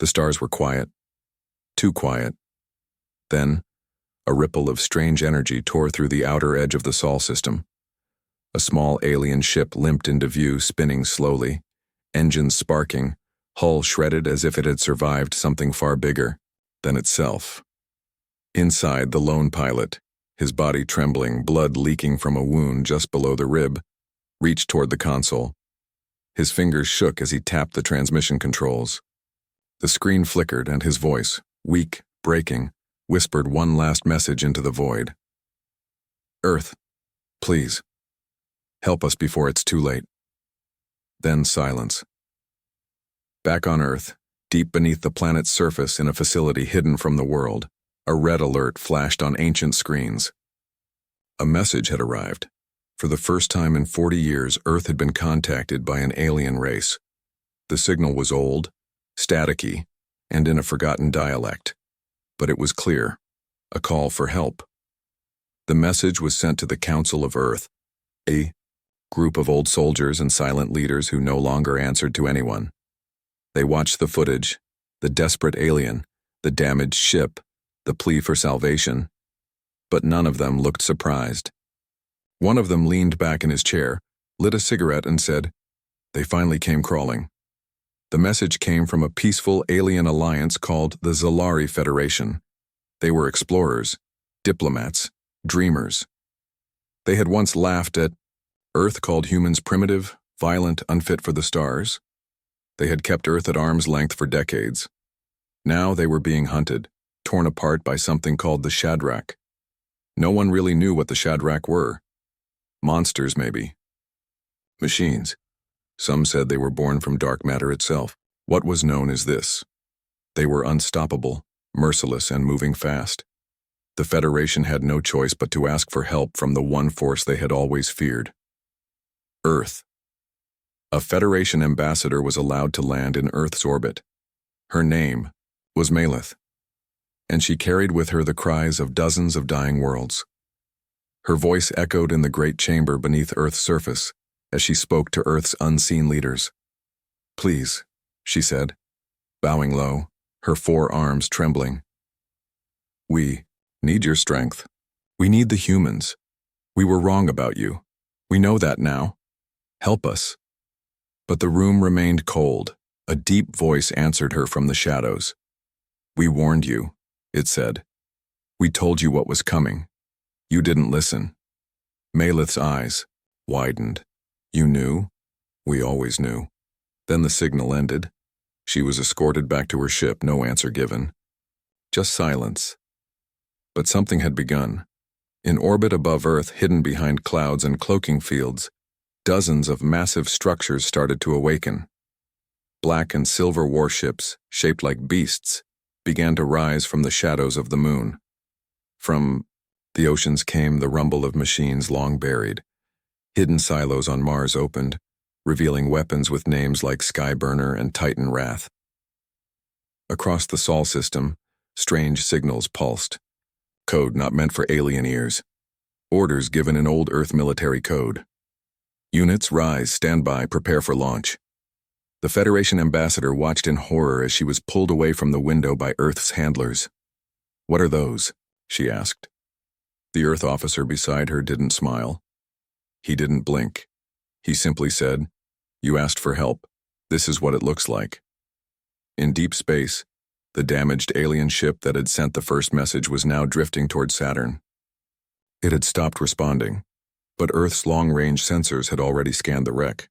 The stars were quiet, too quiet. Then, a ripple of strange energy tore through the outer edge of the Sol system. A small alien ship limped into view, spinning slowly, engines sparking, hull shredded as if it had survived something far bigger than itself. Inside, the lone pilot, his body trembling, blood leaking from a wound just below the rib, reached toward the console. His fingers shook as he tapped the transmission controls. The screen flickered and his voice, weak, breaking, whispered one last message into the void. "Earth, please. Help us before it's too late." Then silence. Back on Earth, deep beneath the planet's surface in a facility hidden from the world, a red alert flashed on ancient screens. A message had arrived. For the first time in 40 years, Earth had been contacted by an alien race. The signal was old, staticky, and in a forgotten dialect. But it was clear, a call for help. The message was sent to the Council of Earth, a group of old soldiers and silent leaders who no longer answered to anyone. They watched the footage, the desperate alien, the damaged ship, the plea for salvation, but none of them looked surprised. One of them leaned back in his chair, lit a cigarette and said, "They finally came crawling." The message came from a peaceful alien alliance called the Zalari Federation. They were explorers, diplomats, dreamers. They had once laughed at Earth, called humans primitive, violent, unfit for the stars. They had kept Earth at arm's length for decades. Now they were being hunted, torn apart by something called the Shadrach. No one really knew what the Shadrach were. Monsters, maybe. Machines. Some said they were born from dark matter itself. What was known as this? They were unstoppable, merciless, and moving fast. The Federation had no choice but to ask for help from the one force they had always feared. Earth. A Federation ambassador was allowed to land in Earth's orbit. Her name was Malith, and she carried with her the cries of dozens of dying worlds. Her voice echoed in the great chamber beneath Earth's surface as she spoke to Earth's unseen leaders. "Please," she said, bowing low, her forearms trembling. "We need your strength. We need the humans. We were wrong about you. We know that now. Help us." But the room remained cold. A deep voice answered her from the shadows. "We warned you," it said. "We told you what was coming. You didn't listen." Malith's eyes widened. "You knew? We always knew." Then the signal ended. She was escorted back to her ship, no answer given. Just silence. But something had begun. In orbit above Earth, hidden behind clouds and cloaking fields, dozens of massive structures started to awaken. Black and silver warships, shaped like beasts, began to rise from the shadows of the moon. From the oceans came the rumble of machines long buried. Hidden silos on Mars opened, revealing weapons with names like Skyburner and Titan Wrath. Across the Sol system, strange signals pulsed. Code not meant for alien ears. Orders given in old Earth military code. "Units, rise, stand by, prepare for launch." The Federation ambassador watched in horror as she was pulled away from the window by Earth's handlers. "What are those?" she asked. The Earth officer beside her didn't smile. He didn't blink. He simply said, "You asked for help. This is what it looks like." In deep space, the damaged alien ship that had sent the first message was now drifting toward Saturn. It had stopped responding, but Earth's long-range sensors had already scanned the wreck.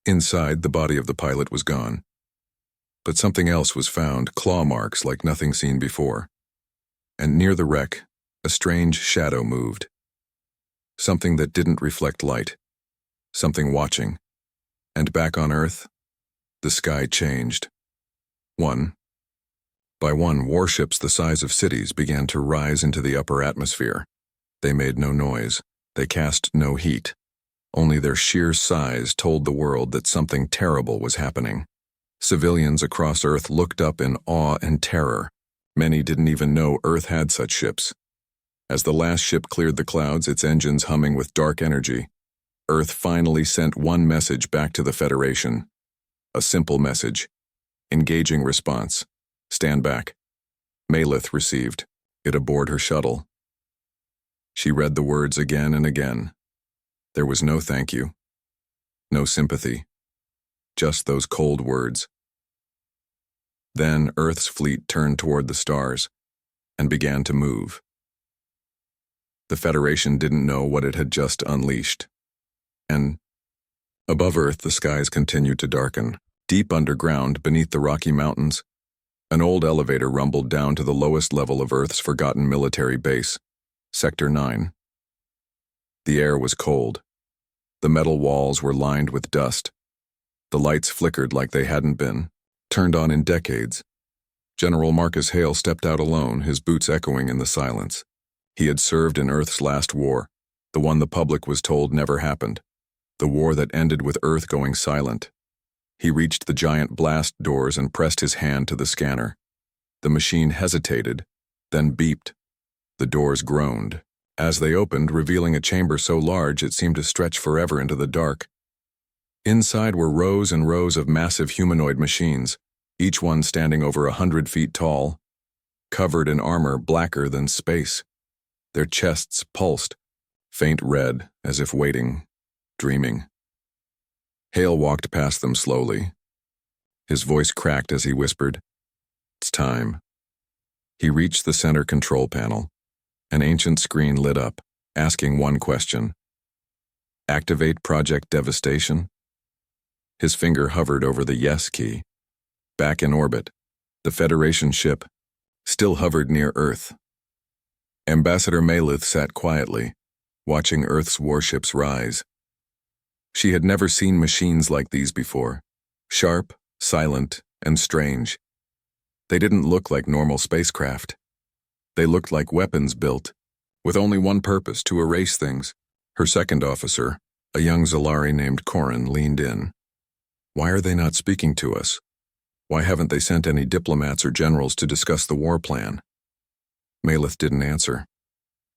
Inside, the body of the pilot was gone. But something else was found, claw marks like nothing seen before. And near the wreck, a strange shadow moved. Something that didn't reflect light. Something watching. And back on Earth, the sky changed. One by one, warships the size of cities began to rise into the upper atmosphere. They made no noise. They cast no heat. Only their sheer size told the world that something terrible was happening. Civilians across Earth looked up in awe and terror. Many didn't even know Earth had such ships. As the last ship cleared the clouds, its engines humming with dark energy, Earth finally sent one message back to the Federation. A simple message. Engaging response. Stand back. Malith received it aboard her shuttle. She read the words again and again. There was no thank you, no sympathy, just those cold words. Then Earth's fleet turned toward the stars and began to move. The Federation didn't know what it had just unleashed. And above Earth, the skies continued to darken. Deep underground, beneath the Rocky Mountains, an old elevator rumbled down to the lowest level of Earth's forgotten military base, Sector 9. The air was cold. The metal walls were lined with dust. The lights flickered like they hadn't been turned on in decades. General Marcus Hale stepped out alone, his boots echoing in the silence. He had served in Earth's last war, the one the public was told never happened, the war that ended with Earth going silent. He reached the giant blast doors and pressed his hand to the scanner. The machine hesitated, then beeped. The doors groaned. As they opened, revealing a chamber so large it seemed to stretch forever into the dark. Inside were rows and rows of massive humanoid machines, each one standing over 100 feet tall, covered in armor blacker than space. Their chests pulsed, faint red, as if waiting, dreaming. Hale walked past them slowly. His voice cracked as he whispered, "It's time." He reached the center control panel. An ancient screen lit up, asking one question. Activate Project Devastation? His finger hovered over the yes key. Back in orbit, the Federation ship still hovered near Earth. Ambassador Malith sat quietly, watching Earth's warships rise. She had never seen machines like these before, sharp, silent, and strange. They didn't look like normal spacecraft. They looked like weapons built, with only one purpose, to erase things. Her second officer, a young Zalari named Corin, leaned in. Why are they not speaking to us? Why haven't they sent any diplomats or generals to discuss the war plan? Malith didn't answer.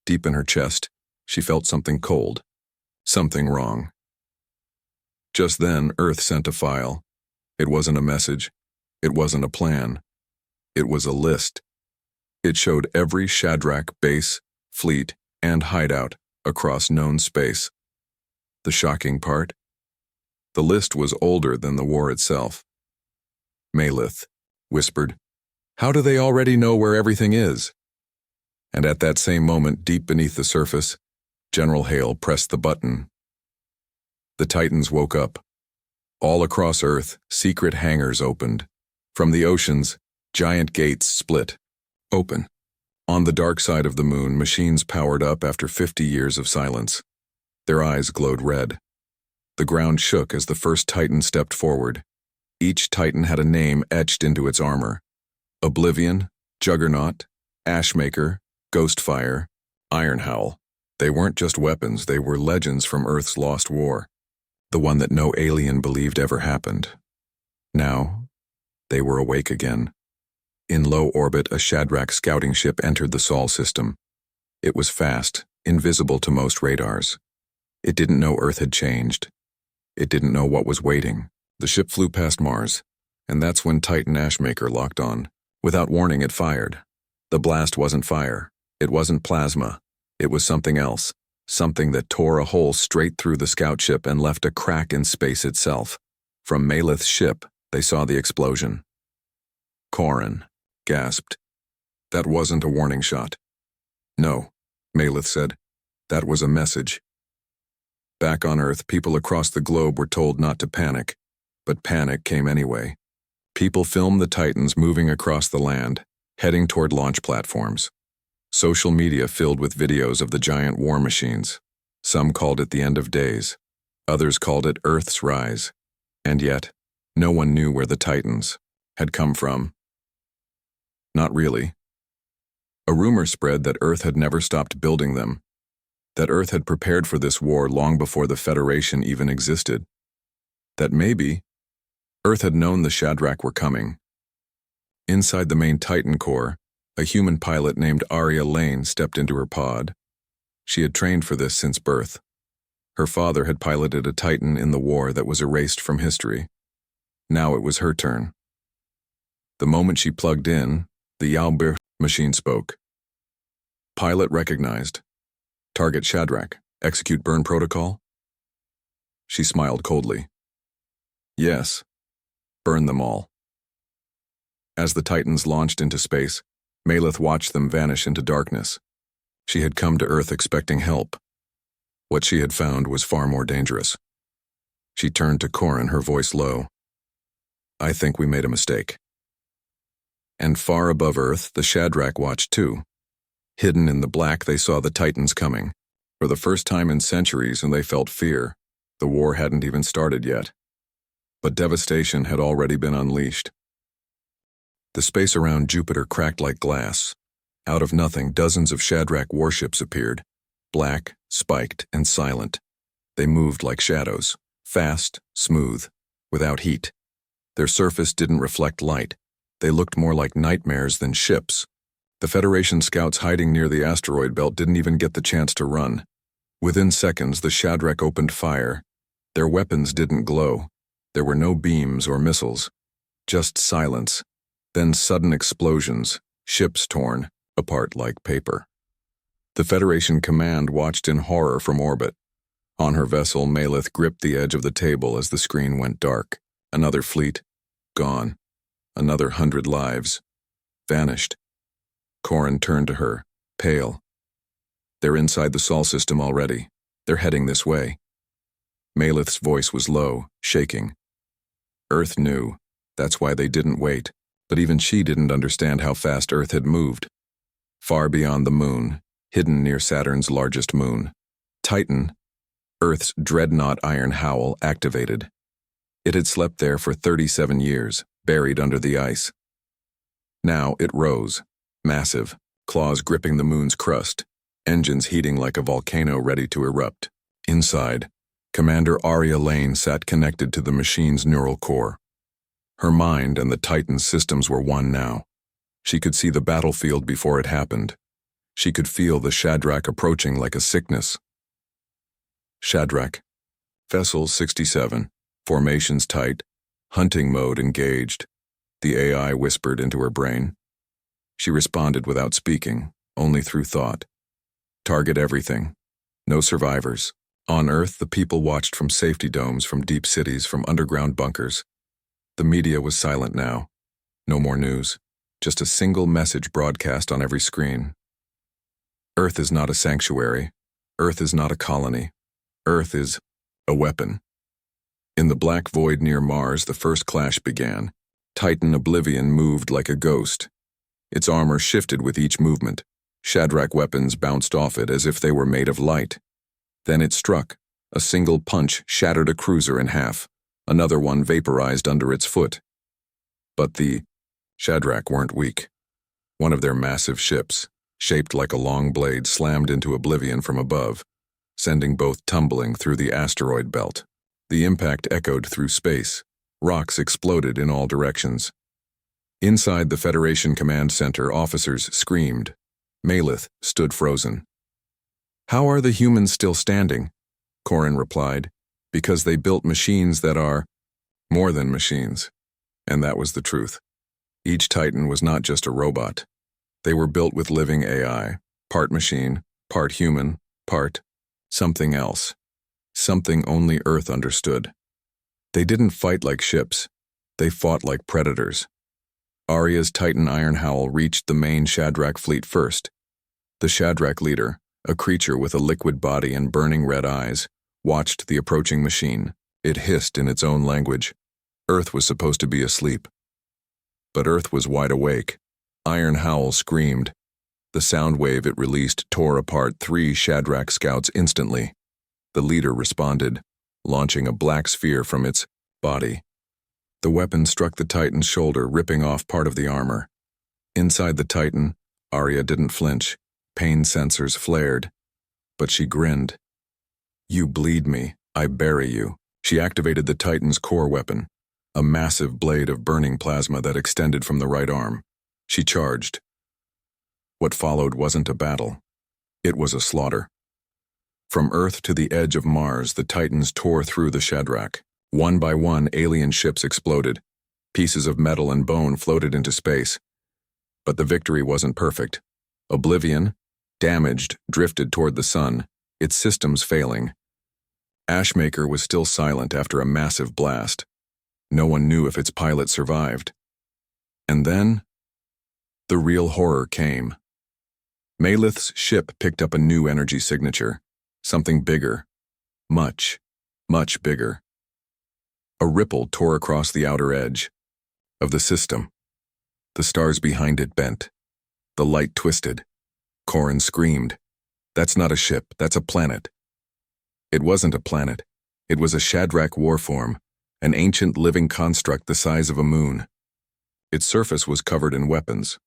Deep in her chest, she felt something cold, something wrong. Just then, Earth sent a file. It wasn't a message. It wasn't a plan. It was a list. It showed every Shadrach base, fleet, and hideout across known space. The shocking part? The list was older than the war itself. Malith whispered, "How do they already know where everything is?" And at that same moment, deep beneath the surface, General Hale pressed the button. The Titans woke up. All across Earth, secret hangars opened. From the oceans, giant gates split open. On the dark side of the moon, machines powered up after 50 years of silence. Their eyes glowed red. The ground shook as the first Titan stepped forward. Each Titan had a name etched into its armor. Oblivion, Juggernaut, Ashmaker, Ghostfire, Ironhowl. They weren't just weapons, they were legends from Earth's lost war, the one that no alien believed ever happened. Now, they were awake again. In low orbit, a Shadrach scouting ship entered the Sol system. It was fast, invisible to most radars. It didn't know Earth had changed. It didn't know what was waiting. The ship flew past Mars, and that's when Titan Ashmaker locked on. Without warning, it fired. The blast wasn't fire. It wasn't plasma. It was something else, something that tore a hole straight through the scout ship and left a crack in space itself. From Malith's ship, they saw the explosion. Corin gasped. That wasn't a warning shot. No, Malith said. That was a message. Back on Earth, people across the globe were told not to panic, but panic came anyway. People filmed the Titans moving across the land, heading toward launch platforms. Social media filled with videos of the giant war machines. Some called it the end of days. Others called it Earth's rise. And yet, no one knew where the Titans had come from. Not really. A rumor spread that Earth had never stopped building them, that Earth had prepared for this war long before the Federation even existed, that maybe Earth had known the Shadrach were coming. Inside the main Titan core, a human pilot named Aria Lane stepped into her pod. She had trained for this since birth. Her father had piloted a Titan in the war that was erased from history. Now it was her turn. The moment she plugged in, the Yaubir machine spoke. Pilot recognized. Target Shadrach. Execute burn protocol? She smiled coldly. Yes. Burn them all. As the Titans launched into space, Maleth watched them vanish into darkness. She had come to Earth expecting help. What she had found was far more dangerous. She turned to Corin, her voice low. I think we made a mistake. And far above Earth, the Shadrach watched too. Hidden in the black, they saw the Titans coming. For the first time in centuries, and they felt fear. The war hadn't even started yet. But devastation had already been unleashed. The space around Jupiter cracked like glass. Out of nothing, dozens of Shadrach warships appeared. Black, spiked, and silent. They moved like shadows. Fast, smooth, without heat. Their surface didn't reflect light. They looked more like nightmares than ships. The Federation scouts hiding near the asteroid belt didn't even get the chance to run. Within seconds, the Shadrach opened fire. Their weapons didn't glow. There were no beams or missiles. Just silence. Then sudden explosions, ships torn apart like paper. The Federation command watched in horror from orbit. On her vessel, Maleth gripped the edge of the table as the screen went dark. Another fleet, gone. Another 100 lives, vanished. Corin turned to her, pale. They're inside the Sol system already. They're heading this way. Maleth's voice was low, shaking. Earth knew. That's why they didn't wait. But even she didn't understand how fast Earth had moved. Far beyond the moon, hidden near Saturn's largest moon. Titan, Earth's dreadnought Iron Howl, activated. It had slept there for 37 years, buried under the ice. Now it rose, massive, claws gripping the moon's crust, engines heating like a volcano ready to erupt. Inside, Commander Arya Lane sat connected to the machine's neural core. Her mind and the Titan's systems were one now. She could see the battlefield before it happened. She could feel the Shadrach approaching like a sickness. Shadrach. Vessel 67. Formations tight. Hunting mode engaged. The AI whispered into her brain. She responded without speaking, only through thought. Target everything. No survivors. On Earth, the people watched from safety domes, from deep cities, from underground bunkers. The media was silent now. No more news. Just a single message broadcast on every screen. Earth is not a sanctuary. Earth is not a colony. Earth is a weapon. In the black void near Mars, the first clash began. Titan Oblivion moved like a ghost. Its armor shifted with each movement. Shadrach weapons bounced off it as if they were made of light. Then it struck. A single punch shattered a cruiser in half. Another one vaporized under its foot. But the Shadrach weren't weak. One of their massive ships, shaped like a long blade, slammed into oblivion from above, sending both tumbling through the asteroid belt. The impact echoed through space. Rocks exploded in all directions. Inside the Federation Command Center, officers screamed. Maleth stood frozen. How are the humans still standing? Corin replied. Because they built machines that are more than machines. And that was the truth. Each Titan was not just a robot. They were built with living AI, part machine, part human, part something else. Something only Earth understood. They didn't fight like ships. They fought like predators. Arya's Titan Iron Howl reached the main Shadrach fleet first. The Shadrach leader, a creature with a liquid body and burning red eyes, watched the approaching machine. It hissed in its own language. Earth was supposed to be asleep. But Earth was wide awake. Iron Howl screamed. The sound wave it released tore apart 3 Shadrach scouts instantly. The leader responded, launching a black sphere from its body. The weapon struck the Titan's shoulder, ripping off part of the armor. Inside the Titan, Arya didn't flinch. Pain sensors flared. But she grinned. You bleed me, I bury you. She activated the Titan's core weapon, a massive blade of burning plasma that extended from the right arm. She charged. What followed wasn't a battle. It was a slaughter. From Earth to the edge of Mars, the Titans tore through the Shadrach. One by one, alien ships exploded. Pieces of metal and bone floated into space. But the victory wasn't perfect. Oblivion, damaged, drifted toward the sun, its systems failing. Ashmaker was still silent after a massive blast. No one knew if its pilot survived. And then, the real horror came. Malith's ship picked up a new energy signature, something bigger, much, much bigger. A ripple tore across the outer edge of the system. The stars behind it bent. The light twisted. Corrin screamed, "That's not a ship, that's a planet." It wasn't a planet. It was a Shadrach warform, an ancient living construct the size of a moon. Its surface was covered in weapons.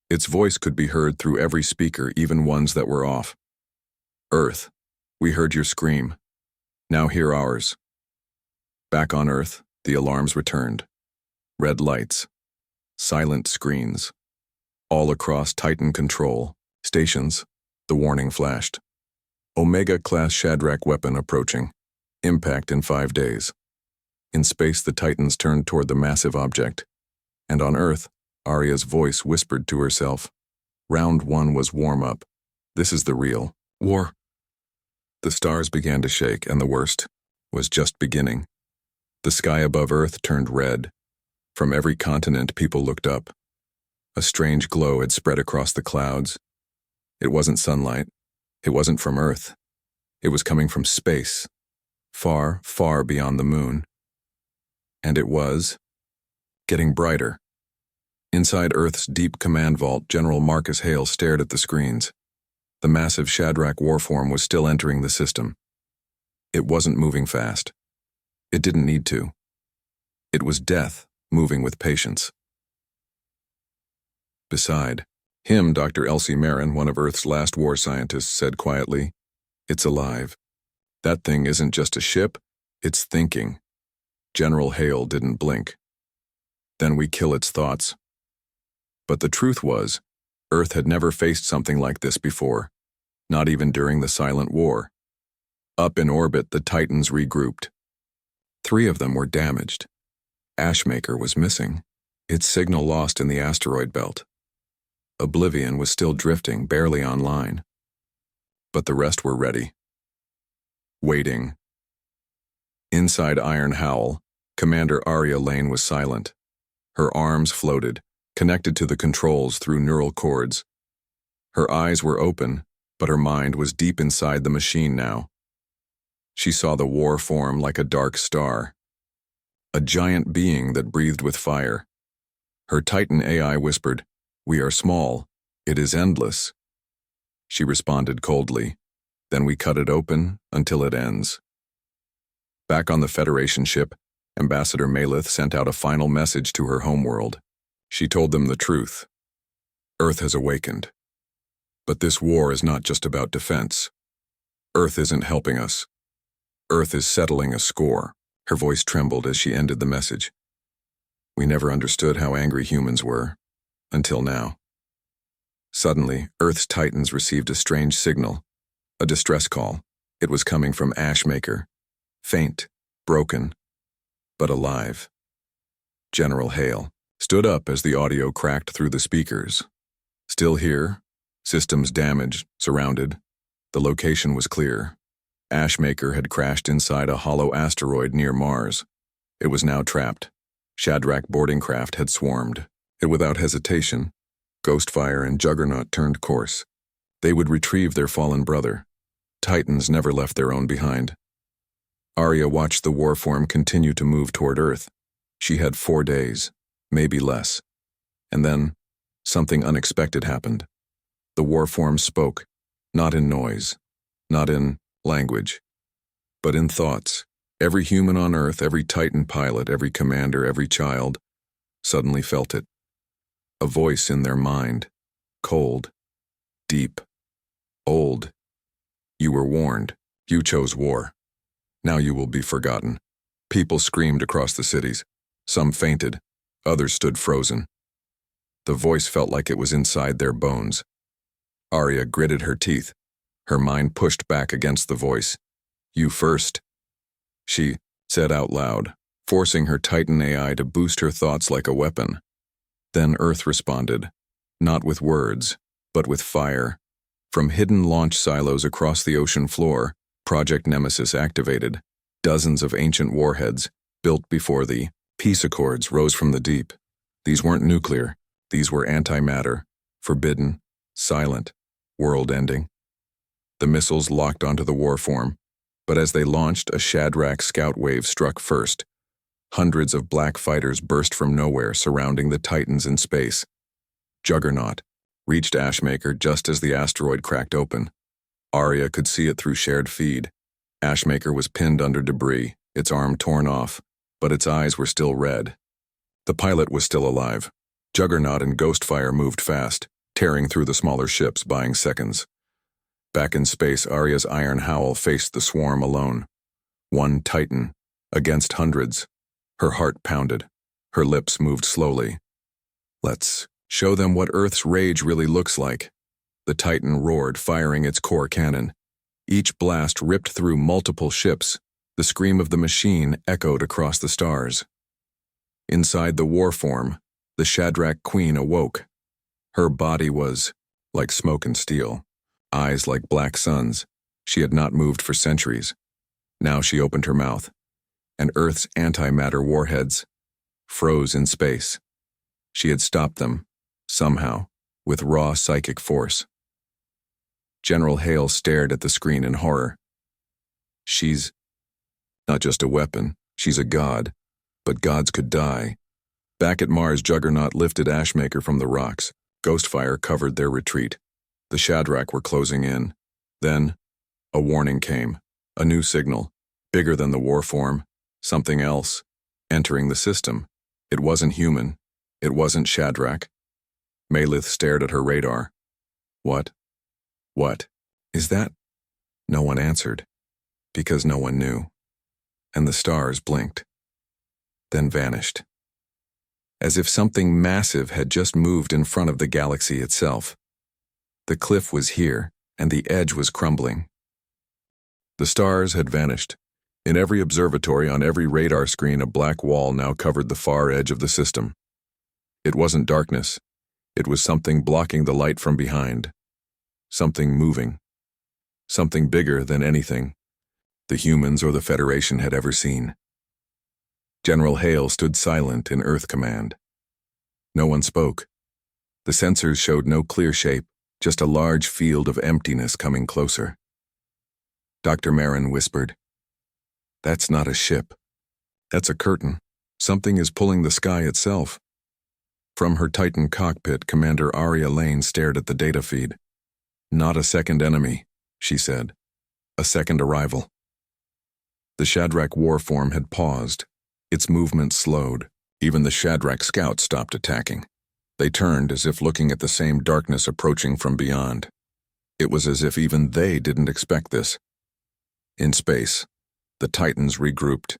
Its voice could be heard through every speaker, even ones that were off. "Earth, we heard your scream. Now hear ours." Back on Earth, the alarms returned. Red lights. Silent screens. All across Titan control stations, the warning flashed. Omega-class Shadrach weapon approaching. Impact in 5 days. In space, the Titans turned toward the massive object. And on Earth, Arya's voice whispered to herself, "Round 1 was warm-up. This is the real war." The stars began to shake, and the worst was just beginning. The sky above Earth turned red. From every continent, people looked up. A strange glow had spread across the clouds. It wasn't sunlight. It wasn't from Earth. It was coming from space, far, far beyond the moon. And it was getting brighter. Inside Earth's deep command vault, General Marcus Hale stared at the screens. The massive Shadrach warform was still entering the system. It wasn't moving fast. It didn't need to. It was death, moving with patience. Beside him, Dr. Elsie Marin, one of Earth's last war scientists, said quietly, "It's alive. That thing isn't just a ship, it's thinking." General Hale didn't blink. "Then we kill its thoughts." But the truth was, Earth had never faced something like this before, not even during the Silent War. Up in orbit, the Titans regrouped. 3 of them were damaged. Ashmaker was missing, its signal lost in the asteroid belt. Oblivion was still drifting, barely online. But the rest were ready. Waiting. Inside Iron Howl, Commander Arya Lane was silent. Her arms floated, connected to the controls through neural cords. Her eyes were open, but her mind was deep inside the machine now. She saw the war form like a dark star, a giant being that breathed with fire. Her Titan AI whispered, "We are small. It is endless." She responded coldly, "Then we cut it open until it ends." Back on the Federation ship, Ambassador Malith sent out a final message to her homeworld. She told them the truth. Earth has awakened. But this war is not just about defense. Earth isn't helping us. Earth is settling a score. Her voice trembled as she ended the message. "We never understood how angry humans were, until now." Suddenly, Earth's Titans received a strange signal, a distress call. It was coming from Ashmaker. Faint, broken, but alive. General Hale stood up as the audio cracked through the speakers. "Still here, systems damaged, surrounded." The location was clear. Ashmaker had crashed inside a hollow asteroid near Mars. It was now trapped. Shadrach boarding craft had swarmed it without hesitation. Ghostfire and Juggernaut turned course. They would retrieve their fallen brother. Titans never left their own behind. Arya watched the warform continue to move toward Earth. She had 4 days, maybe less. And then, something unexpected happened. The warform spoke, not in noise, not in language, but in thoughts. Every human on Earth, every Titan pilot, every commander, every child, suddenly felt it. A voice in their mind, cold, deep, old. "You were warned. You chose war. Now you will be forgotten." People screamed across the cities. Some fainted. Others stood frozen. The voice felt like it was inside their bones. Arya gritted her teeth. Her mind pushed back against the voice. "You first," she said out loud, forcing her Titan AI to boost her thoughts like a weapon. Then Earth responded, not with words, but with fire. From hidden launch silos across the ocean floor, Project Nemesis activated. Dozens of ancient warheads, built before the peace accords, rose from the deep. These weren't nuclear. These were antimatter, forbidden, silent, world-ending. The missiles locked onto the warform, but as they launched, a Shadrach scout wave struck first. Hundreds of black fighters burst from nowhere, surrounding the Titans in space. Juggernaut reached Ashmaker just as the asteroid cracked open. Arya could see it through shared feed. Ashmaker was pinned under debris, its arm torn off, but its eyes were still red. The pilot was still alive. Juggernaut and Ghostfire moved fast, tearing through the smaller ships, buying seconds. Back in space, Arya's Iron Howl faced the swarm alone. One Titan, against hundreds. Her heart pounded. Her lips moved slowly. Let's show them what Earth's rage really looks like. The Titan roared, firing its core cannon. Each blast ripped through multiple ships. The scream of the machine echoed across the stars. Inside the warform, the Shadrach Queen awoke. Her body was like smoke and steel, eyes like black suns. She had not moved for centuries. Now she opened her mouth, and Earth's antimatter warheads froze in space. She had stopped them, somehow, with raw psychic force. General Hale stared at the screen in horror. She's not just a weapon, she's a god. But gods could die. Back at Mars, Juggernaut lifted Ashmaker from the rocks. Ghostfire covered their retreat. The Shadrach were closing in. Then, a warning came. A new signal, bigger than the warform. Something else, entering the system. It wasn't human. It wasn't Shadrach. Malith stared at her radar. What? What? Is that? No one answered, because no one knew. And the stars blinked, then vanished. As if something massive had just moved in front of the galaxy itself. The cliff was here, and the edge was crumbling. The stars had vanished. In every observatory, on every radar screen, a black wall now covered the far edge of the system. It wasn't darkness. It was something blocking the light from behind. Something moving. Something bigger than anything the humans or the Federation had ever seen. General Hale stood silent in Earth Command. No one spoke. The sensors showed no clear shape, just a large field of emptiness coming closer. Dr. Marin whispered, "That's not a ship. That's a curtain. Something is pulling the sky itself." From her Titan cockpit, Commander Arya Lane stared at the data feed. "Not a second enemy," she said. "A second arrival." The Shadrach warform had paused. Its movement slowed. Even the Shadrach scouts stopped attacking. They turned as if looking at the same darkness approaching from beyond. It was as if even they didn't expect this. In space, the Titans regrouped.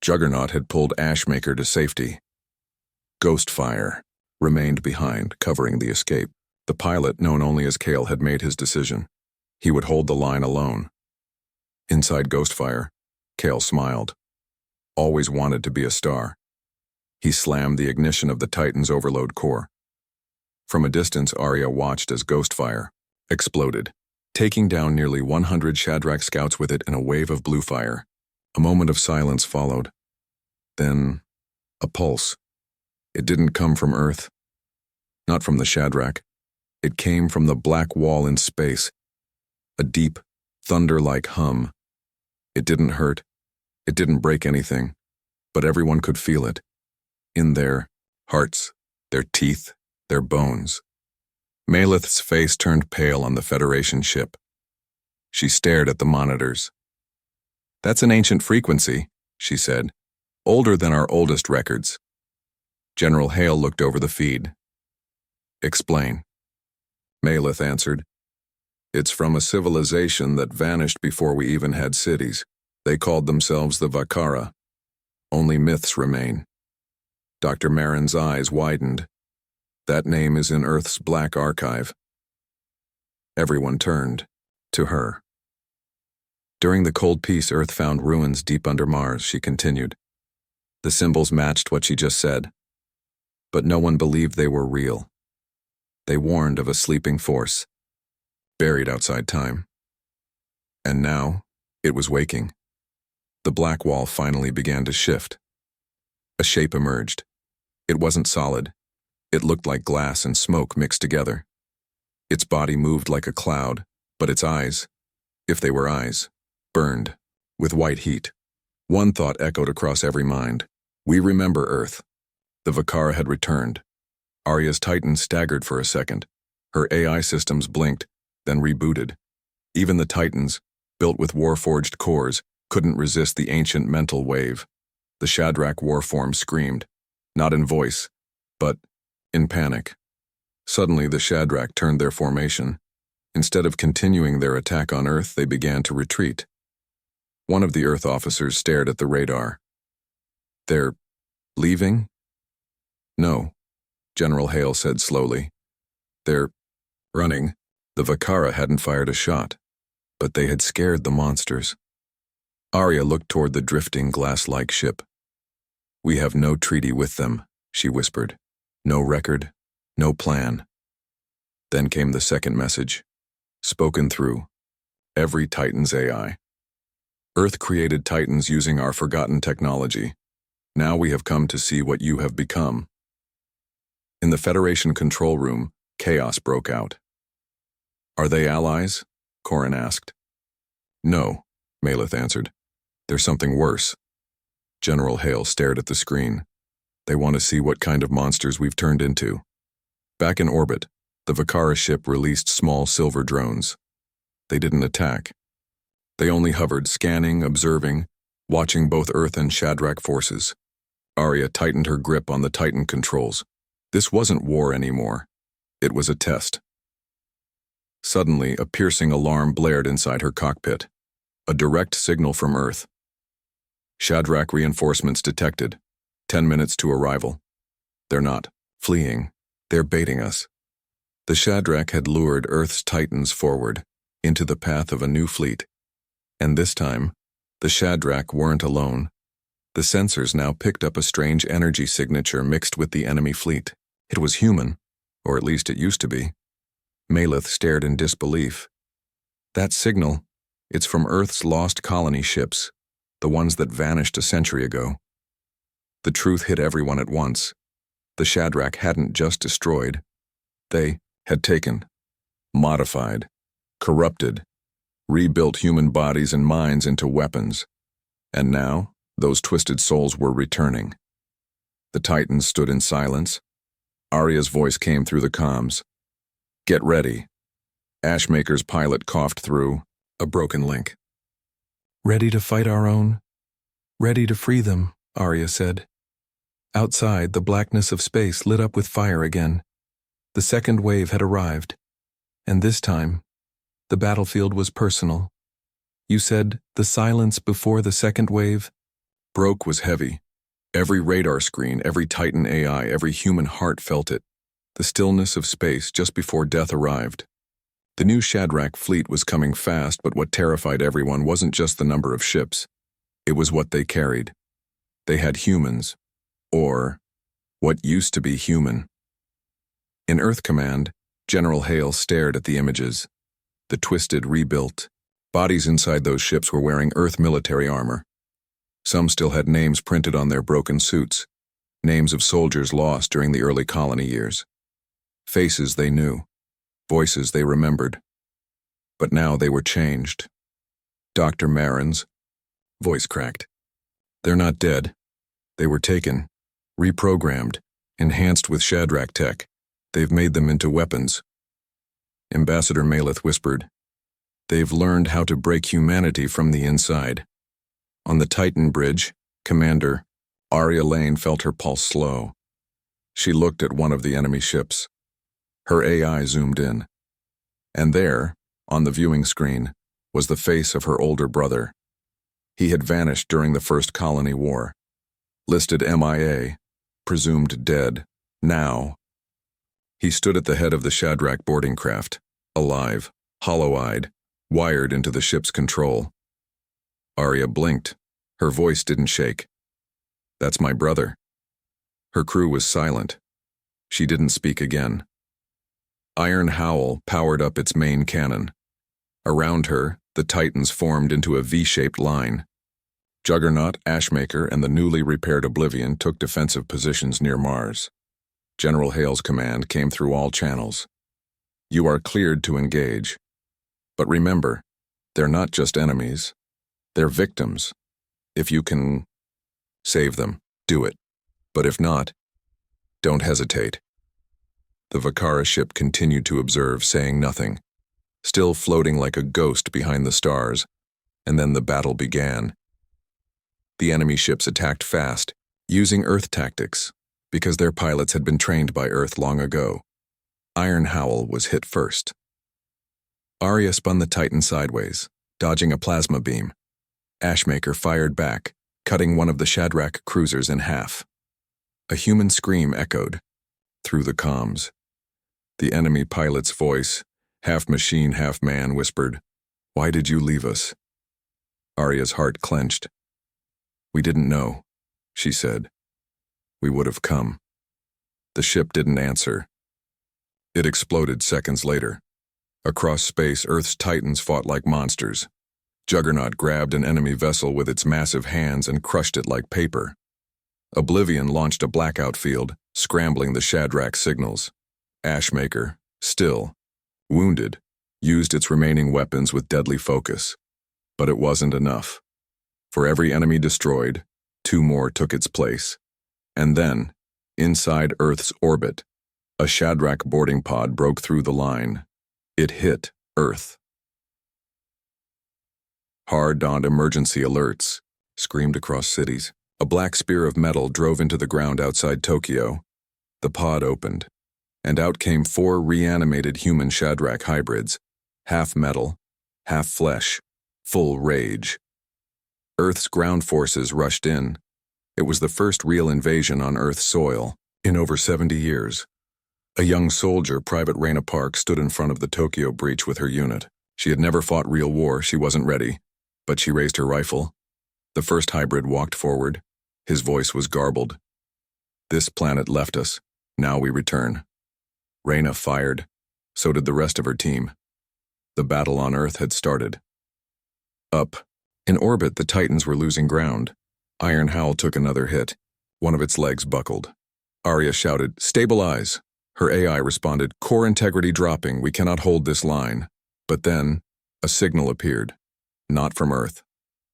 Juggernaut had pulled Ashmaker to safety. Ghostfire remained behind, covering the escape. The pilot, known only as Kale, had made his decision. He would hold the line alone. Inside Ghostfire, Kale smiled. Always wanted to be a star. He slammed the ignition of the Titan's overload core. From a distance, Arya watched as Ghostfire exploded, taking down nearly 100 Shadrach scouts with it in a wave of blue fire. A moment of silence followed. Then, a pulse. It didn't come from Earth. Not from the Shadrach. It came from the black wall in space. A deep, thunder-like hum. It didn't hurt. It didn't break anything. But everyone could feel it. In their hearts, their teeth, their bones. Malith's face turned pale on the Federation ship. She stared at the monitors. "That's an ancient frequency," she said. "Older than our oldest records." General Hale looked over the feed. "Explain." Malith answered. "It's from a civilization that vanished before we even had cities. They called themselves the Vakara. Only myths remain." Dr. Marin's eyes widened. "That name is in Earth's black archive." Everyone turned to her. "During the Cold Peace, Earth found ruins deep under Mars," she continued. The symbols matched what she just said. But no one believed they were real. They warned of a sleeping force, buried outside time. And now, it was waking. The black wall finally began to shift. A shape emerged. It wasn't solid. It looked like glass and smoke mixed together. Its body moved like a cloud, but its eyes, if they were eyes, burned with white heat. One thought echoed across every mind. We remember Earth. The Vakara had returned. Arya's Titan staggered for a second. Her AI systems blinked, then rebooted. Even the Titans, built with war-forged cores, couldn't resist the ancient mental wave. The Shadrach warform screamed, not in voice, but in panic. Suddenly, the Shadrach turned their formation. Instead of continuing their attack on Earth, they began to retreat. One of the Earth officers stared at the radar. They're leaving? No, General Hale said slowly. They're running. The Vakara hadn't fired a shot, but they had scared the monsters. Arya looked toward the drifting glass-like ship. We have no treaty with them, she whispered. No record, no plan. Then came the second message, spoken through every Titan's AI. Earth created Titans using our forgotten technology. Now we have come to see what you have become. In the Federation control room, chaos broke out. Are they allies? Corrin asked. No, Maleth answered. There's something worse. General Hale stared at the screen. They want to see what kind of monsters we've turned into. Back in orbit, the Vakara ship released small silver drones. They didn't attack. They only hovered, scanning, observing, watching both Earth and Shadrach forces. Arya tightened her grip on the Titan controls. This wasn't war anymore. It was a test. Suddenly, a piercing alarm blared inside her cockpit. A direct signal from Earth. Shadrach reinforcements detected. 10 minutes to arrival. They're not fleeing. They're baiting us. The Shadrach had lured Earth's Titans forward, into the path of a new fleet. And this time, the Shadrach weren't alone. The sensors now picked up a strange energy signature mixed with the enemy fleet. It was human, or at least it used to be. Maleth stared in disbelief. That signal, it's from Earth's lost colony ships, the ones that vanished a century ago. The truth hit everyone at once. The Shadrach hadn't just destroyed. They had taken, modified, corrupted, rebuilt human bodies and minds into weapons. And now, those twisted souls were returning. The Titans stood in silence. Arya's voice came through the comms. Get ready. Ashmaker's pilot coughed through a broken link. Ready to fight our own? Ready to free them, Arya said. Outside, the blackness of space lit up with fire again. The second wave had arrived. And this time, the battlefield was personal. You said the silence before the second wave? Broke was heavy. Every radar screen, every Titan AI, every human heart felt it. The stillness of space just before death arrived. The new Shadrach fleet was coming fast, but what terrified everyone wasn't just the number of ships. It was what they carried. They had humans. Or what used to be human. In Earth Command, General Hale stared at the images. The twisted, rebuilt bodies inside those ships were wearing Earth military armor. Some still had names printed on their broken suits, names of soldiers lost during the early colony years. Faces they knew, voices they remembered. But now they were changed. Dr. Marin's voice cracked. They're not dead. They were taken, reprogrammed, enhanced with Shadrach tech. They've made them into weapons. Ambassador Maleth whispered. They've learned how to break humanity from the inside. On the Titan bridge, Commander Arya Lane felt her pulse slow. She looked at one of the enemy ships. Her AI zoomed in. And there, on the viewing screen, was the face of her older brother. He had vanished during the First Colony War. Listed MIA, presumed dead, now. He stood at the head of the Shadrach boarding craft, alive, hollow-eyed, wired into the ship's control. Arya blinked. Her voice didn't shake. That's my brother." Her crew was silent. She didn't speak again. Iron Howl powered up its main cannon. Around her, the Titans formed into a V-shaped line. Juggernaut, Ashmaker, and the newly repaired Oblivion took defensive positions near Mars. General Hale's command came through all channels. "You are cleared to engage. But remember, they're not just enemies. They're victims. If you can save them, do it. But if not, don't hesitate." The Vakara ship continued to observe, saying nothing, still floating like a ghost behind the stars, and then the battle began. The enemy ships attacked fast, using Earth tactics, because their pilots had been trained by Earth long ago. Iron Howl was hit first. Arya spun the Titan sideways, dodging a plasma beam. Ashmaker fired back, cutting one of the Shadrach cruisers in half. A human scream echoed through the comms. The enemy pilot's voice, half machine, half man, whispered, "Why did you leave us?" Arya's heart clenched. "We didn't know," she said. "We would have come." The ship didn't answer. It exploded seconds later. Across space, Earth's Titans fought like monsters. Juggernaut grabbed an enemy vessel with its massive hands and crushed it like paper. Oblivion launched a blackout field, scrambling the Shadrach signals. Ashmaker, still wounded, used its remaining weapons with deadly focus. But it wasn't enough. For every enemy destroyed, 2 more took its place. And then, inside Earth's orbit, a Shadrach boarding pod broke through the line. It hit Earth. Hard-dawned emergency alerts screamed across cities. A black spear of metal drove into the ground outside Tokyo. The pod opened, and out came 4 reanimated human Shadrach hybrids, half metal, half flesh, full rage. Earth's ground forces rushed in. It was the first real invasion on Earth's soil in over 70 years. A young soldier, Private Raina Park, stood in front of the Tokyo breach with her unit. She had never fought real war, she wasn't ready, but she raised her rifle. The first hybrid walked forward. His voice was garbled. "This planet left us. Now we return." Raina fired. So did the rest of her team. The battle on Earth had started. Up. In orbit, the Titans were losing ground. Iron Howl took another hit. One of its legs buckled. Arya shouted, "Stabilize!" Her AI responded, "Core integrity dropping. We cannot hold this line." But then, a signal appeared. Not from Earth.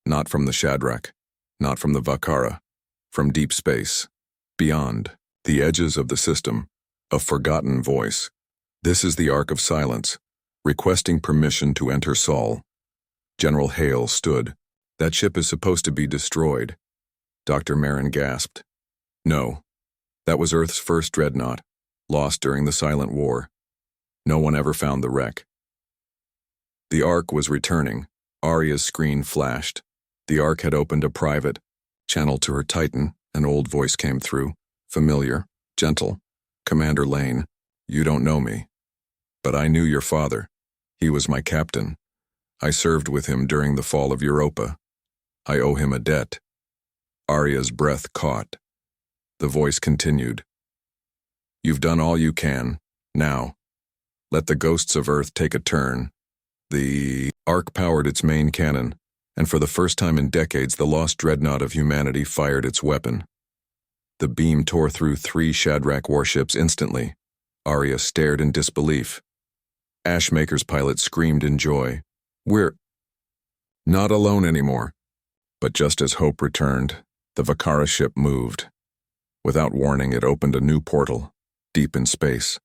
Not from the Shadrach. Not from the Vakara. From deep space. Beyond. The edges of the system. A forgotten voice. "This is the Ark of Silence, requesting permission to enter Sol." General Hale stood. "That ship is supposed to be destroyed." Dr. Marin gasped. "No. That was Earth's first dreadnought, lost during the Silent War. No one ever found the wreck." The Ark was returning. Arya's screen flashed. The Ark had opened a private channel to her Titan. An old voice came through. Familiar, gentle. "Commander Lane, you don't know me. But I knew your father. He was my captain. I served with him during the fall of Europa. I owe him a debt." Arya's breath caught. The voice continued. "You've done all you can. Now, let the ghosts of Earth take a turn." The Ark powered its main cannon, and for the first time in decades, the lost dreadnought of humanity fired its weapon. The beam tore through 3 Shadrach warships instantly. Arya stared in disbelief. Ashmaker's pilot screamed in joy. "We're not alone anymore." But just as hope returned, the Vakara ship moved. Without warning, it opened a new portal, deep in space.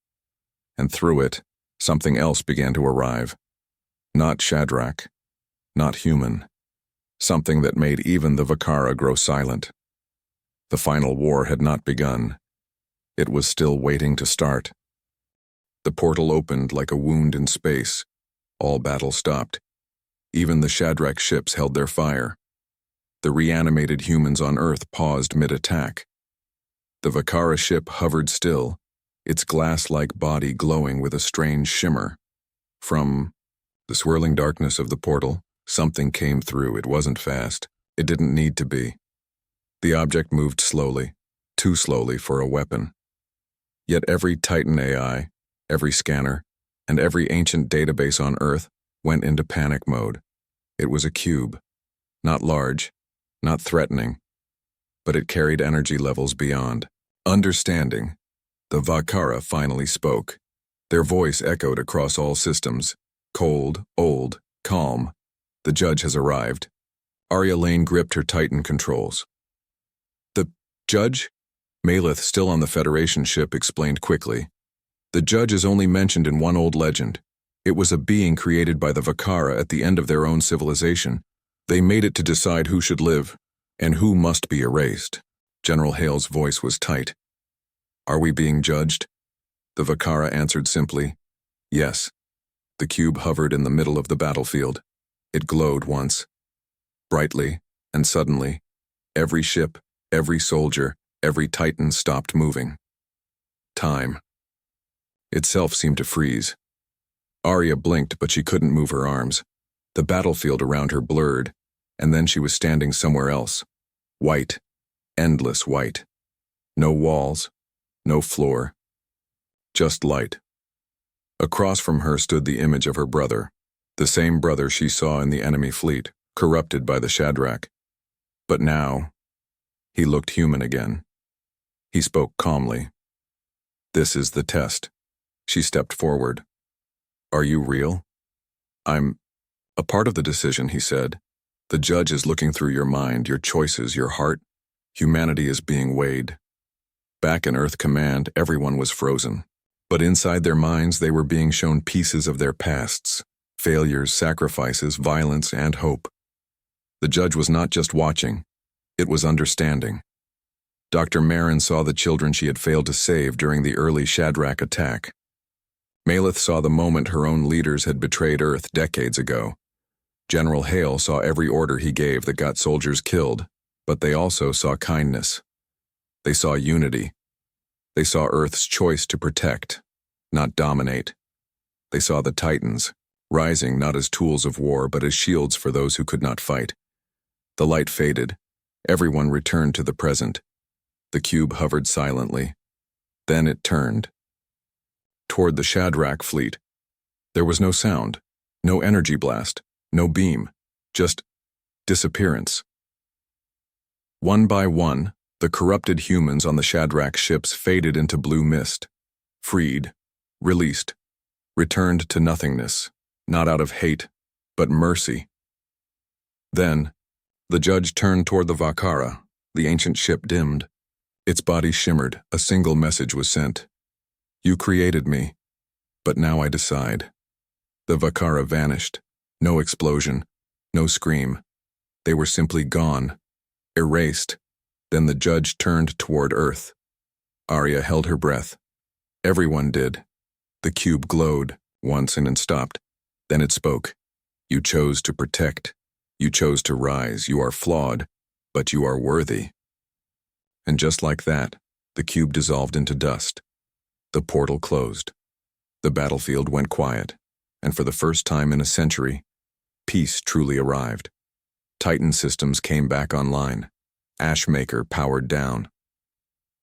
And through it, something else began to arrive. Not Shadrach, not human. Something that made even the Vakara grow silent. The final war had not begun. It was still waiting to start. The portal opened like a wound in space. All battle stopped. Even the Shadrach ships held their fire. The reanimated humans on Earth paused mid-attack. The Vakara ship hovered still, its glass-like body glowing with a strange shimmer. From the swirling darkness of the portal, something came through. It wasn't fast. It didn't need to be. The object moved slowly, too slowly for a weapon. Yet every Titan AI, every scanner, and every ancient database on Earth went into panic mode. It was a cube, not large, not threatening, but it carried energy levels beyond. Understanding. The Vakara finally spoke. Their voice echoed across all systems. Cold, old, calm. The judge has arrived. Arya Lane gripped her Titan controls. The judge? Maleth, still on the Federation ship, explained quickly. The judge is only mentioned in one old legend. It was a being created by the Vakara at the end of their own civilization. They made it to decide who should live and who must be erased. General Hale's voice was tight. Are we being judged? The Vakara answered simply, yes. The cube hovered in the middle of the battlefield. It glowed once. Brightly, and suddenly, every ship, every soldier, every Titan stopped moving. Time itself seemed to freeze. Arya blinked, but she couldn't move her arms. The battlefield around her blurred, and then she was standing somewhere else. White, endless white. No walls, no floor. Just light. Across from her stood the image of her brother, the same brother she saw in the enemy fleet, corrupted by the Shadrach. But now, he looked human again. He spoke calmly. This is the test. She stepped forward. Are you real? I'm a part of the decision, he said. The judge is looking through your mind, your choices, your heart. Humanity is being weighed. Back in Earth Command, everyone was frozen. But inside their minds, they were being shown pieces of their pasts, failures, sacrifices, violence, and hope. The judge was not just watching, it was understanding. Dr. Marin saw the children she had failed to save during the early Shadrach attack. Maleth saw the moment her own leaders had betrayed Earth decades ago. General Hale saw every order he gave that got soldiers killed, but they also saw kindness. They saw unity. They saw Earth's choice to protect, not dominate. They saw the Titans, rising not as tools of war but as shields for those who could not fight. The light faded. Everyone returned to the present. The cube hovered silently. Then it turned. Toward the Shadrach fleet. There was no sound, no energy blast, no beam, just disappearance. One by one, the corrupted humans on the Shadrach ships faded into blue mist, freed, released, returned to nothingness, not out of hate, but mercy. Then, the judge turned toward the Vakara. The ancient ship dimmed. Its body shimmered. A single message was sent. You created me, but now I decide. The Vakara vanished. No explosion, no scream. They were simply gone, erased. Then the judge turned toward Earth. Arya held her breath. Everyone did. The cube glowed once and then stopped. Then it spoke. You chose to protect. You chose to rise. You are flawed, but you are worthy. And just like that, the cube dissolved into dust. The portal closed. The battlefield went quiet, and for the first time in a century, peace truly arrived. Titan systems came back online. Ashmaker powered down.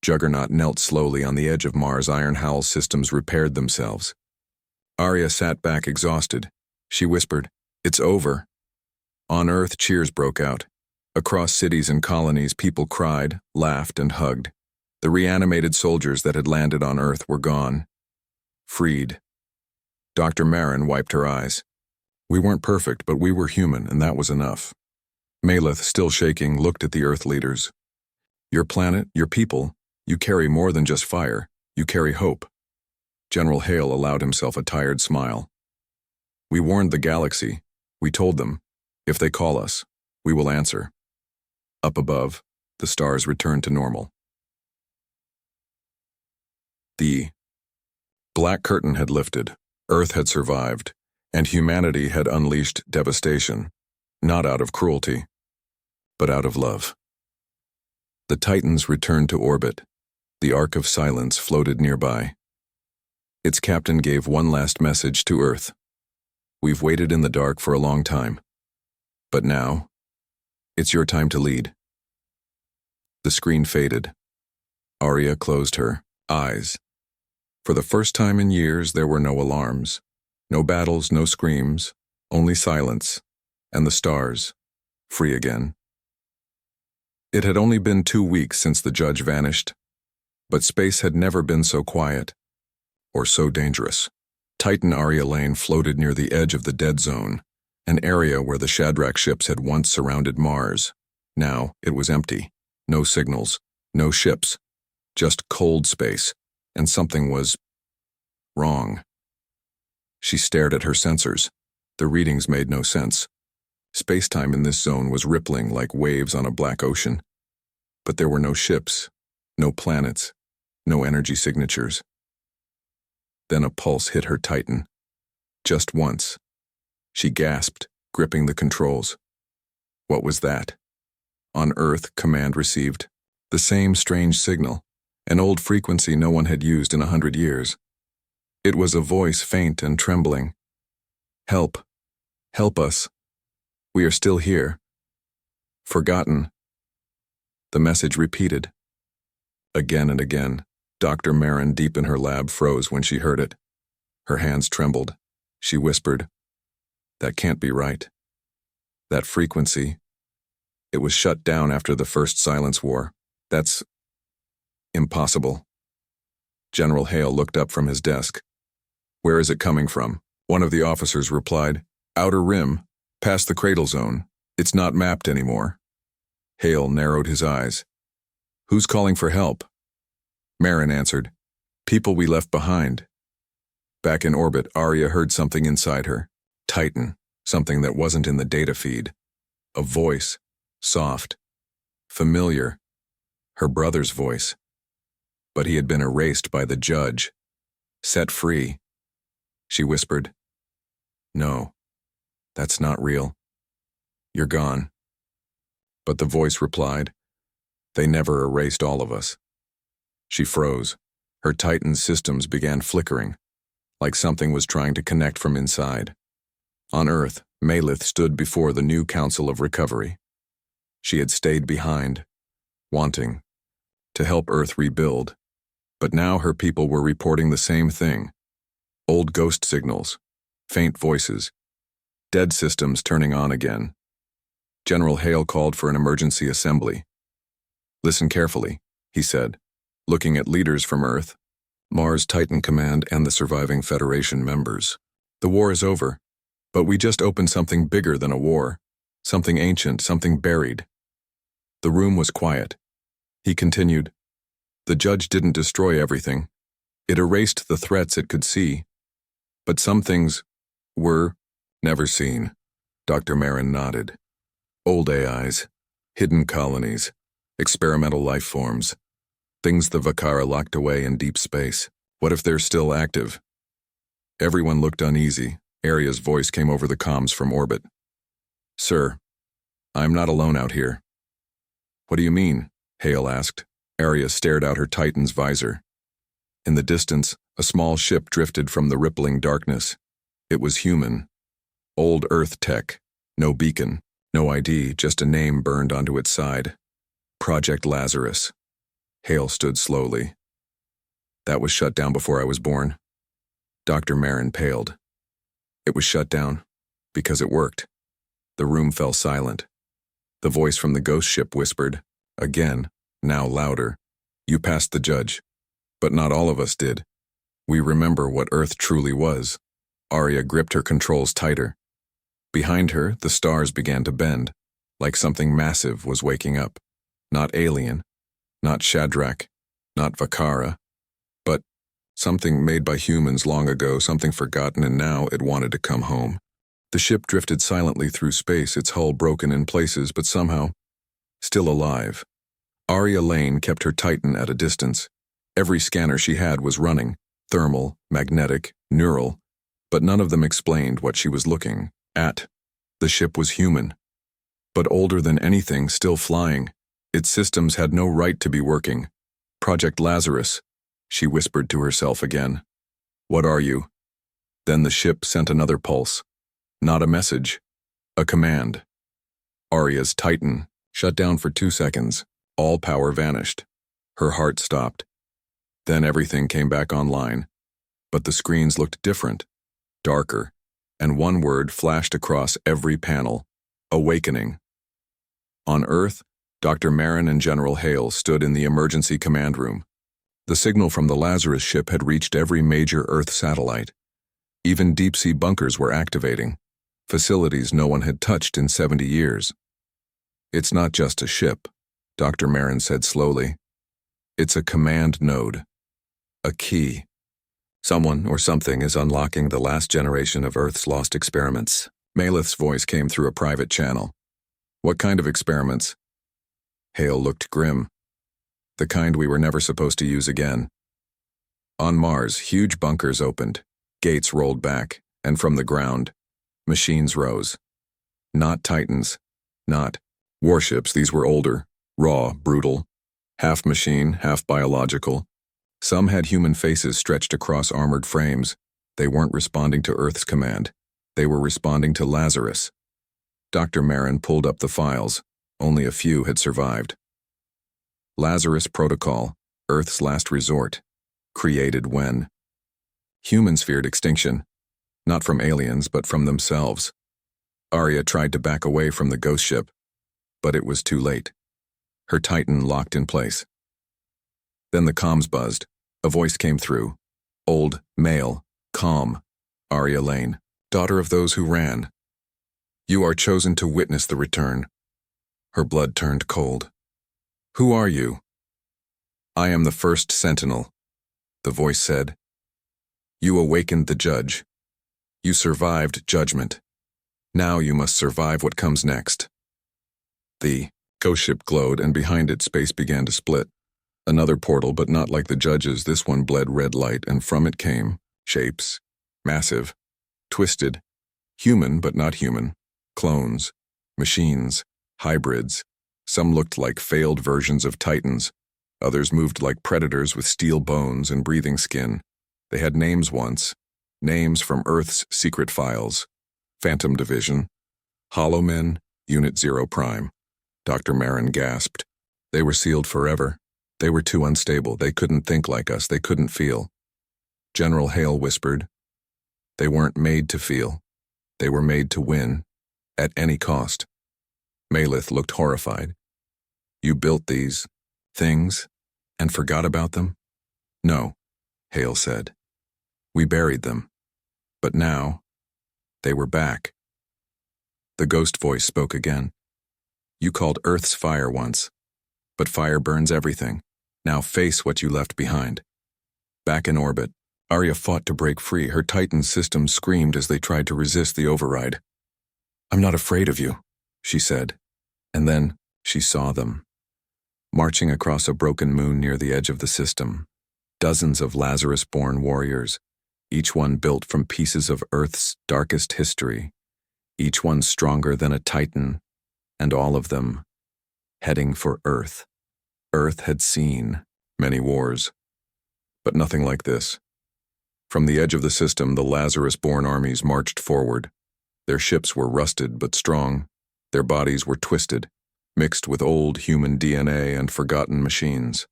Juggernaut knelt slowly on the edge of Mars. Iron Howl systems repaired themselves. Arya sat back exhausted. She whispered, "It's over." On Earth, cheers broke out. Across cities and colonies, people cried, laughed, and hugged. The reanimated soldiers that had landed on Earth were gone. Freed. Dr. Marin wiped her eyes. We weren't perfect, but we were human, and that was enough. Maleth, still shaking, looked at the Earth leaders. Your planet, your people, you carry more than just fire. You carry hope. General Hale allowed himself a tired smile. We warned the galaxy. We told them, if they call us, we will answer. Up above, the stars returned to normal. The black curtain had lifted. Earth had survived, and humanity had unleashed devastation, not out of cruelty, but out of love. The Titans returned to orbit. The Ark of Silence floated nearby. Its captain gave one last message to Earth. We've waited in the dark for a long time, but now, it's your time to lead. The screen faded. Arya closed her eyes. For the first time in years, there were no alarms. No battles, no screams, only silence. And the stars, free again. It had only been 2 weeks since the judge vanished, but space had never been so quiet, or so dangerous. Titan Arya Lane floated near the edge of the dead zone, an area where the Shadrach ships had once surrounded Mars. Now it was empty. No signals, no ships, just cold space, and something was wrong. She stared at her sensors. The readings made no sense. Space-time in this zone was rippling like waves on a black ocean. But there were no ships, no planets, no energy signatures. Then a pulse hit her Titan. Just once. She gasped, gripping the controls. What was that? On Earth, command received. The same strange signal, an old frequency no one had used in 100 years. It was a voice faint and trembling. Help. Help us. We are still here. Forgotten. The message repeated. Again and again. Dr. Marin, deep in her lab, froze when she heard it. Her hands trembled. She whispered, "That can't be right. That frequency. It was shut down after the first Silence War. That's impossible." General Hale looked up from his desk. "Where is it coming from?" One of the officers replied, "Outer Rim. Past the cradle zone. It's not mapped anymore." Hale narrowed his eyes. "Who's calling for help?" Marin answered, "People we left behind." Back in orbit, Arya heard something inside her. Titan, something that wasn't in the data feed. A voice, soft, familiar. Her brother's voice. But he had been erased by the judge. Set free. She whispered, "No. That's not real. You're gone." But the voice replied, "They never erased all of us." She froze. Her Titan's systems began flickering, like something was trying to connect from inside. On Earth, Malith stood before the new Council of Recovery. She had stayed behind, wanting to help Earth rebuild, but now her people were reporting the same thing. Old ghost signals, faint voices, dead systems turning on again. General Hale called for an emergency assembly. "Listen carefully," he said, looking at leaders from Earth, Mars Titan Command, and the surviving Federation members. "The war is over, but we just opened something bigger than a war, something ancient, something buried." The room was quiet. He continued, "The judge didn't destroy everything. It erased the threats it could see. But some things were never seen." Dr. Marin nodded. "Old AIs, hidden colonies, experimental life forms, things the Vakara locked away in deep space. What if they're still active?" Everyone looked uneasy. Arya's voice came over the comms from orbit. "Sir, I'm not alone out here." "What do you mean?" Hale asked. Arya stared out her Titan's visor. In the distance, a small ship drifted from the rippling darkness. It was human. Old Earth tech. No beacon, no ID, just a name burned onto its side. Project Lazarus. Hale stood slowly. "That was shut down before I was born." Dr. Marin paled. "It was shut down because it worked." The room fell silent. The voice from the ghost ship whispered, again, now louder, "You passed the judge. But not all of us did. We remember what Earth truly was." Arya gripped her controls tighter. Behind her, the stars began to bend, like something massive was waking up. Not alien, not Shadrach, not Vakara, but something made by humans long ago, something forgotten, and now it wanted to come home. The ship drifted silently through space, its hull broken in places, but somehow still alive. Arya Lane kept her Titan at a distance. Every scanner she had was running, thermal, magnetic, neural, but none of them explained what she was looking at. The ship was human, but older than anything, still flying. Its systems had no right to be working. "Project Lazarus," she whispered to herself again. "What are you?" Then the ship sent another pulse. Not a message, a command. Arya's Titan shut down for 2 seconds. All power vanished. Her heart stopped. Then everything came back online. But the screens looked different, darker, and one word flashed across every panel: awakening. On Earth, Dr. Marin and General Hale stood in the emergency command room. The signal from the Lazarus ship had reached every major Earth satellite. Even deep-sea bunkers were activating, facilities no one had touched in 70 years. "It's not just a ship," Dr. Marin said slowly. "It's a command node. A key. Someone or something is unlocking the last generation of Earth's lost experiments." Maleth's voice came through a private channel. "What kind of experiments?" Hale looked grim. "The kind we were never supposed to use again." On Mars, huge bunkers opened, gates rolled back, and from the ground, machines rose. Not Titans, not warships. These were older, raw, brutal, half machine, half biological. Some had human faces stretched across armored frames. They weren't responding to Earth's command. They were responding to Lazarus. Dr. Marin pulled up the files. Only a few had survived. Lazarus Protocol, Earth's last resort. Created when humans feared extinction, not from aliens but from themselves. Arya tried to back away from the ghost ship, but it was too late. Her Titan locked in place. Then the comms buzzed. A voice came through. Old, male, calm. "Arya Lane, daughter of those who ran. You are chosen to witness the return." Her blood turned cold. "Who are you?" "I am the first sentinel," the voice said. "You awakened the judge. You survived judgment. Now you must survive what comes next." The ghost ship glowed, and behind it space began to split. Another portal, but not like the judge's. This one bled red light, and from it came shapes. Massive. Twisted. Human, but not human. Clones. Machines. Hybrids. Some looked like failed versions of Titans. Others moved like predators with steel bones and breathing skin. They had names once. Names from Earth's secret files. Phantom Division. Hollow Men. Unit 0 Prime. Dr. Marin gasped. They were sealed forever. They were too unstable. They couldn't think like us. They couldn't feel. General Hale whispered. They weren't made to feel. They were made to win. At any cost. Maleth looked horrified. "You built these things and forgot about them?" "No," Hale said. "We buried them. But now, they were back." The ghost voice spoke again. "You called Earth's fire once. But fire burns everything. Now face what you left behind." Back in orbit, Arya fought to break free. Her Titan systems screamed as they tried to resist the override. "I'm not afraid of you," she said. And then she saw them. Marching across a broken moon near the edge of the system. Dozens of Lazarus-born warriors, each one built from pieces of Earth's darkest history. Each one stronger than a Titan, and all of them heading for Earth. Earth had seen many wars, but nothing like this. From the edge of the system, the Lazarus-born armies marched forward. Their ships were rusted but strong. Their bodies were twisted, mixed with old human DNA and forgotten machines.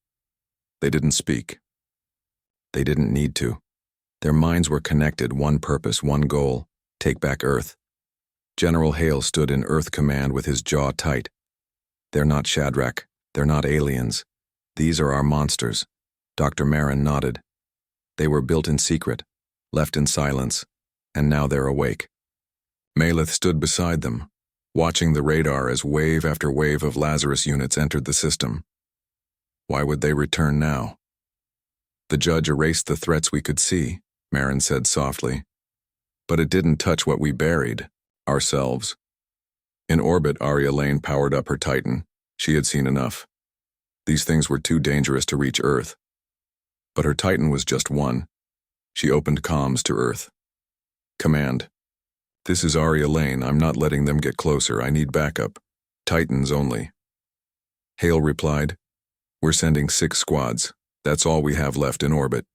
They didn't speak. They didn't need to. Their minds were connected, one purpose, one goal: take back Earth. General Hale stood in Earth Command with his jaw tight. "They're not Shadrach. They're not aliens. These are our monsters." Dr. Marin nodded. "They were built in secret, left in silence, and now they're awake." Maleth stood beside them, watching the radar as wave after wave of Lazarus units entered the system. Why would they return now? "The judge erased the threats we could see," Marin said softly. "But it didn't touch what we buried, ourselves." In orbit, Arya Lane powered up her Titan. She had seen enough. These things were too dangerous to reach Earth. But her Titan was just one. She opened comms to Earth. "Command. This is Arya Lane. I'm not letting them get closer. I need backup. Titans only." Hale replied, "We're sending 6 squads. That's all we have left in orbit."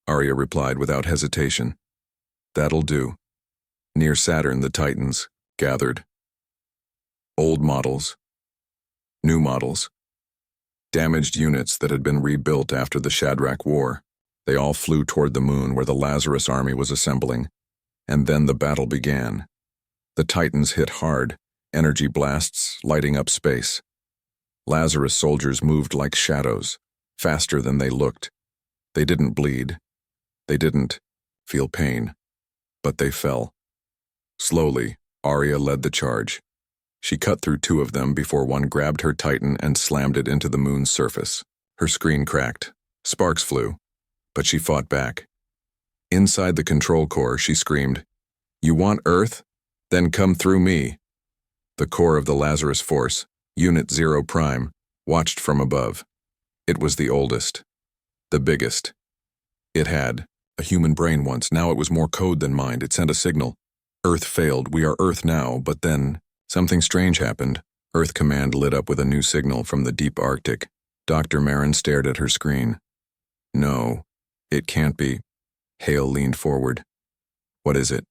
Arya replied without hesitation, "That'll do." Near Saturn, the Titans gathered. Old models. New models. damaged units that had been rebuilt after the Shadrach War. They all flew toward the moon where the Lazarus army was assembling, and then the battle began. The Titans hit hard, energy blasts lighting up space. Lazarus soldiers moved like shadows, faster than they looked. They didn't bleed. They didn't feel pain, but they fell. Slowly, Arya led the charge. She cut through two of them before one grabbed her Titan and slammed it into the moon's surface. Her screen cracked. Sparks flew, but she fought back. Inside the control core, she screamed, "You want Earth? Then come through me." The core of the Lazarus Force, Unit 0 Prime, watched from above. It was the oldest. The biggest. It had a human brain once. Now it was more code than mind. It sent a signal. Earth failed. We are Earth now, but then something strange happened. Earth Command lit up with a new signal from the deep Arctic. Dr. Marin stared at her screen. No, it can't be. Hale leaned forward. What is it?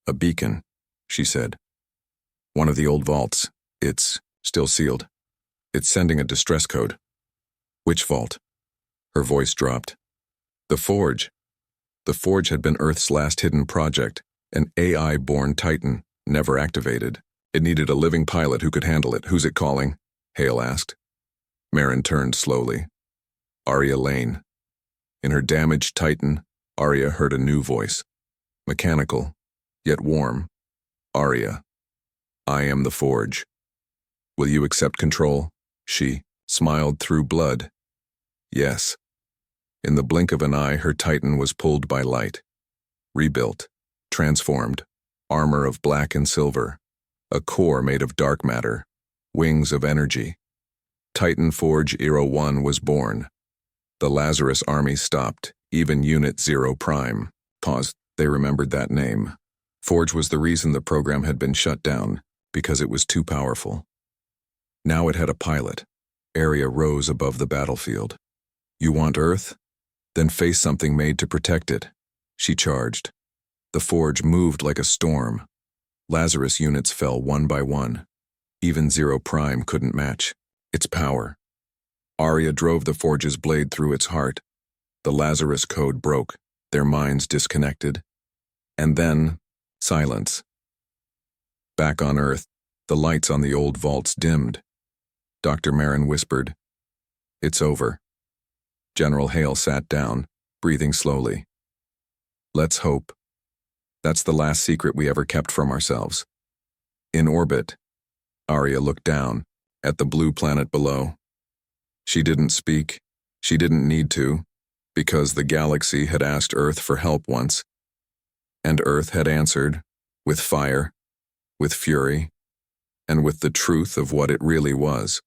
A beacon, she said. One of the old vaults. It's still sealed. It's sending a distress code. Which vault? Her voice dropped. The Forge. The Forge had been Earth's last hidden project, an AI-born Titan, never activated. It needed a living pilot who could handle it. Who's it calling? Hale asked. Marin turned slowly. Arya Lane. In her damaged Titan, Arya heard a new voice. Mechanical, yet warm. Arya. I am the Forge. Will you accept control? She smiled through blood. Yes. In the blink of an eye, her Titan was pulled by light. Rebuilt. Transformed. Armor of black and silver. A core made of dark matter. Wings of energy. Titan Forge Era 1 was born. The Lazarus army stopped, even Unit 0 Prime. Paused. They remembered that name. Forge was the reason the program had been shut down, because it was too powerful. Now it had a pilot. Arya rose above the battlefield. You want Earth? Then face something made to protect it. She charged. The Forge moved like a storm. Lazarus units fell one by one. Even 0 Prime couldn't match its power. Arya drove the Forge's blade through its heart. The Lazarus code broke, their minds disconnected. And then, silence. Back on Earth, the lights on the old vaults dimmed. Dr. Marin whispered, "It's over." General Hale sat down, breathing slowly. Let's hope. That's the last secret we ever kept from ourselves. In orbit, Arya looked down at the blue planet below. She didn't speak. She didn't need to, because the galaxy had asked Earth for help once. And Earth had answered, with fire, with fury, and with the truth of what it really was.